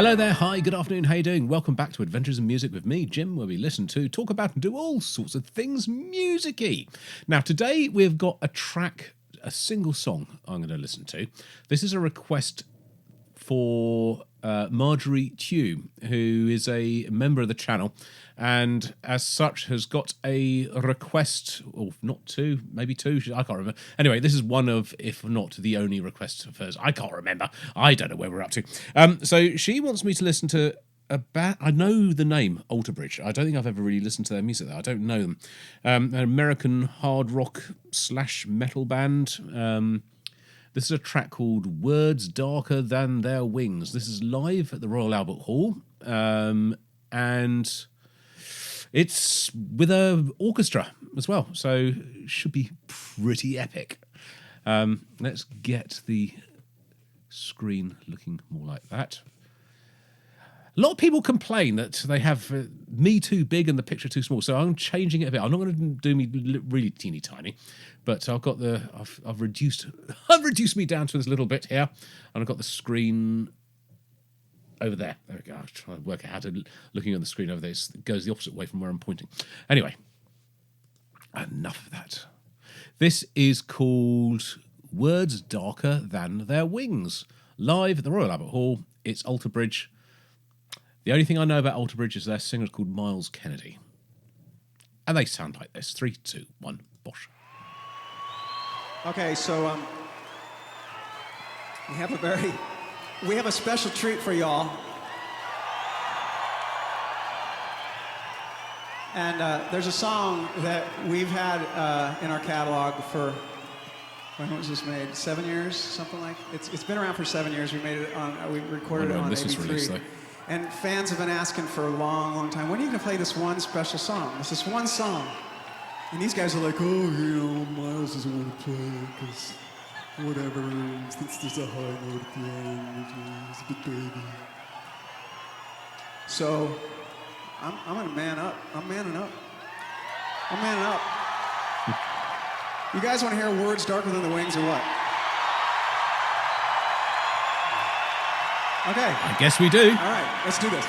Hello there, hi, good afternoon, how you doing? Welcome back to Adventures in Music with me, Jim, where we listen to, talk about and do all sorts of things music-y. Now today we've got a single song I'm going to listen to. This is a request for Marjorie Tew, who is a member of the channel, and as such has got a request, or not two, maybe two, I can't remember. Anyway, this is one of, if not the only request of hers. I can't remember. I don't know where we're up to. So she wants me to listen to I know the name Alter Bridge. I don't think I've ever really listened to their music though. I don't know them. An American hard rock / metal band. This is a track called Words Darker Than Their Wings. This is live at the Royal Albert Hall, and it's with an orchestra as well, so it should be pretty epic. Let's get the screen looking more like that. A lot of people complain that they have me too big and the picture too small, so I'm changing it a bit. I'm not going to do me really teeny tiny, but I've reduced me down to this little bit here, and I've got the screen over there. There we go. I'll try and work out how to looking on the screen over there. It goes the opposite way from where I'm pointing. Anyway, enough of that. This is called Words Darker Than Their Wings, live at the Royal Albert Hall. It's Alter Bridge. The only thing I know about Alter Bridge is their singer's called Miles Kennedy. And they sound like this. 3, 2, 1, bosh. Okay, so we have a special treat for y'all. And there's a song that we've had in our catalog for, when was this made? 7 years, something like? It's been around for 7 years. We made it on. We recorded it on this 83. was released, though. And fans have been asking for a long, long time, when are you going to play this one special song? It's this one song. And these guys are like, Miles doesn't want to play it because whatever, he thinks there's a high note at the end, he's a big baby. So, I'm going to man up. I'm manning up. You guys want to hear Words Darker Than the Wings or what? Okay. I guess we do. All right, let's do this.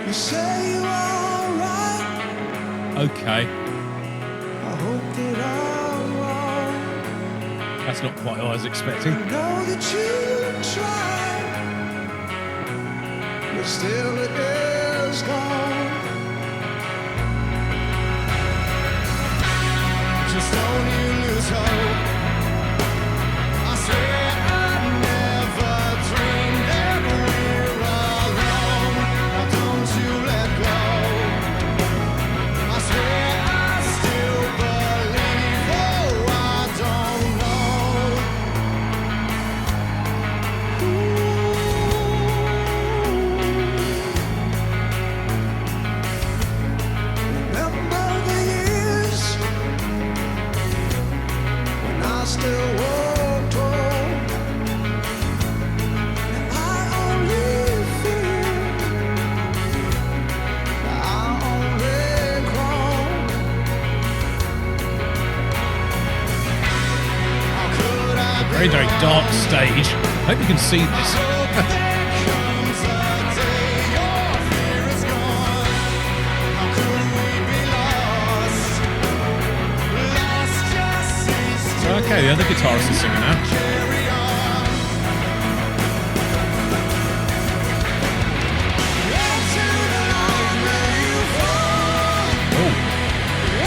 You say you are right. Okay. I hope that I'm wrong. That's not quite what I was expecting. I know that you tried, but still it is gone. Just don't you lose hope. I swear I never dreamed that we're alone. Now don't you let go. I swear I still believe, oh, I don't know. Remember the years when I still walked home, and I only fear, I only crawl. How could I Very, very dark stage. Hope you can see this. comes a day your fear is gone? How could we be lost? Lost just cease to Okay, the other guitarist is singing now. carry on. Into the line may you fall. Oh,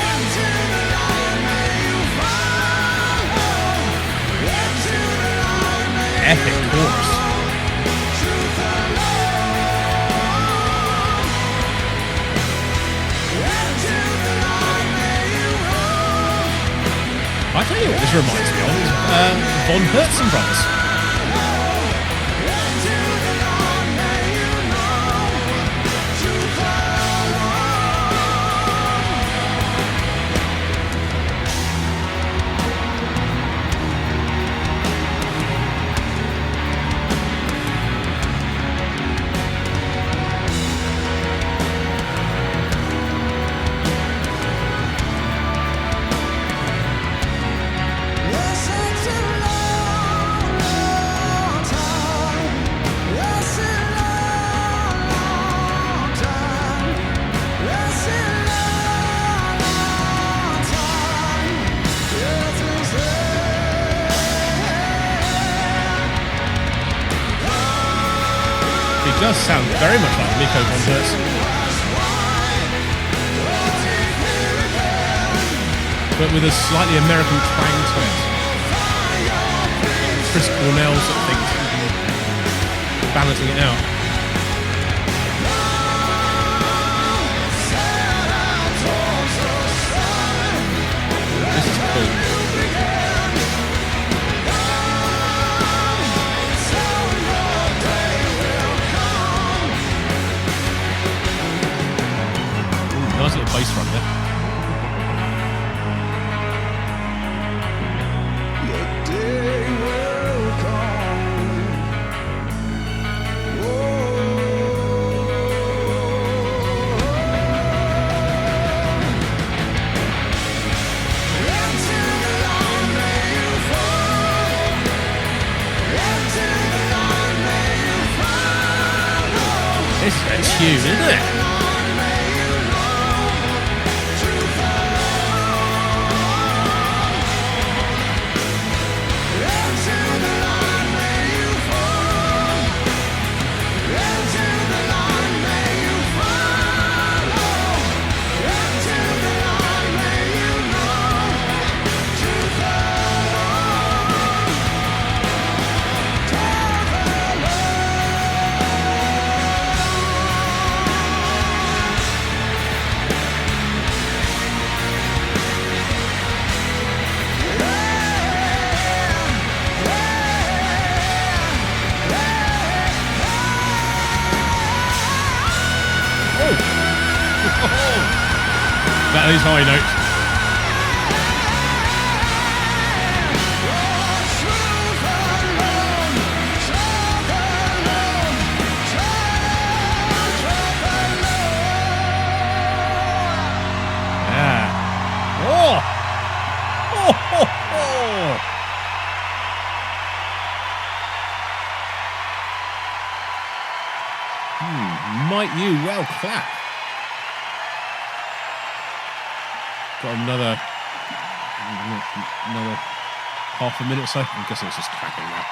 Into the line may you fall. Into the line may epic chorus. truth alone. Into the line may you roll. I tell you what this reminds me of. Von Herzen Brothers. Into the line may you know. Truth alone. does sound very much like Mikko von Herzen, but with a slightly American twang to it. Chris Cornell sort of thing, balancing it out. This is cool. Nice little bass run there. This is a tune, isn't it? That is high notes. Yeah. Oh! Oh, ho, ho. Might you well clap. Got another half a minute or so. I'm guessing it's just clapping now.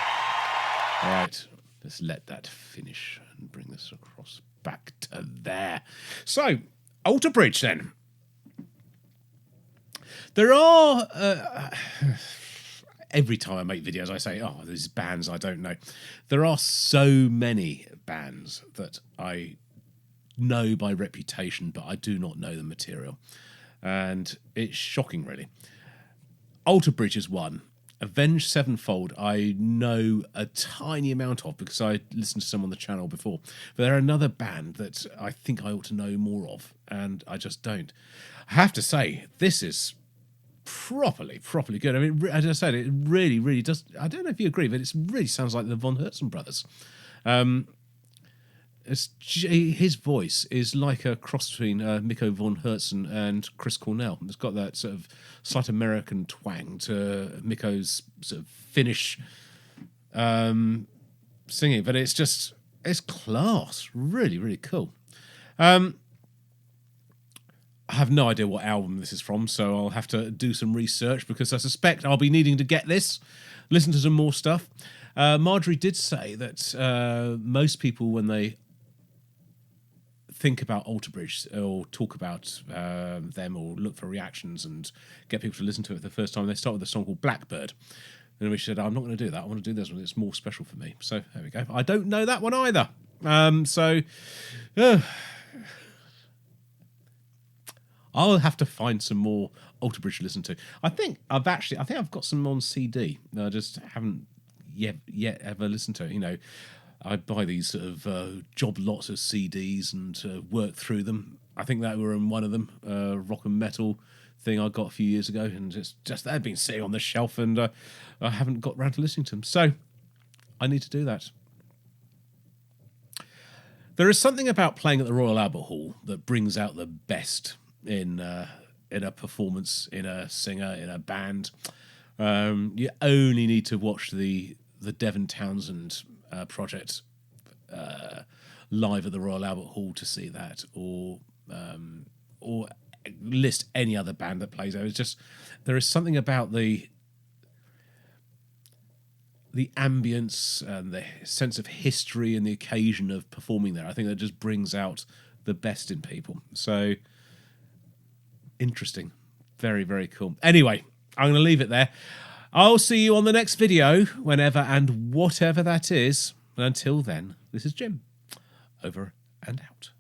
All right, let's let that finish and bring this across back to there. So, Alter Bridge then. There are every time I make videos, I say, "Oh, there's bands I don't know." There are so many bands that I know by reputation, but I do not know the material. And it's shocking, really. Alter Bridge is one. Avenged Sevenfold, I know a tiny amount of because I listened to some on the channel before. But they're another band that I think I ought to know more of, and I just don't. I have to say, this is properly good. I mean, as I said, it really, really does. I don't know if you agree, but it really sounds like the Von Herzen brothers. His voice is like a cross between Mikko von Herzen and Chris Cornell. It's got that sort of slight American twang to Mikko's sort of Finnish singing, but it's class. Really, really cool. I have no idea what album this is from, so I'll have to do some research because I suspect I'll be needing to get this, listen to some more stuff. Marjorie did say that most people, when they think about Alter Bridge or talk about them or look for reactions and get people to listen to it the first time, they start with a song called Blackbird. And we said, I'm not going to do that. I want to do this one. It's more special for me. So there we go. I don't know that one either. I'll have to find some more Alter Bridge to listen to. I think I've got some on CD. I just haven't yet ever listened to it. You know, I buy these sort of job lots of CDs and work through them. I think that were in one of them, rock and metal thing I got a few years ago, and just they've been sitting on the shelf, and I haven't got round to listening to them. So I need to do that. There is something about playing at the Royal Albert Hall that brings out the best in a performance, in a singer, in a band. You only need to watch the Devon Townsend project live at the Royal Albert Hall to see that, or list any other band that plays there. It's just, there is something about the the ambience and the sense of history and the occasion of performing there. I think that just brings out the best in people. So interesting. Very, very cool. Anyway, I'm going to leave it there. I'll see you on the next video, whenever and whatever that is. And until then, this is Jim. Over and out.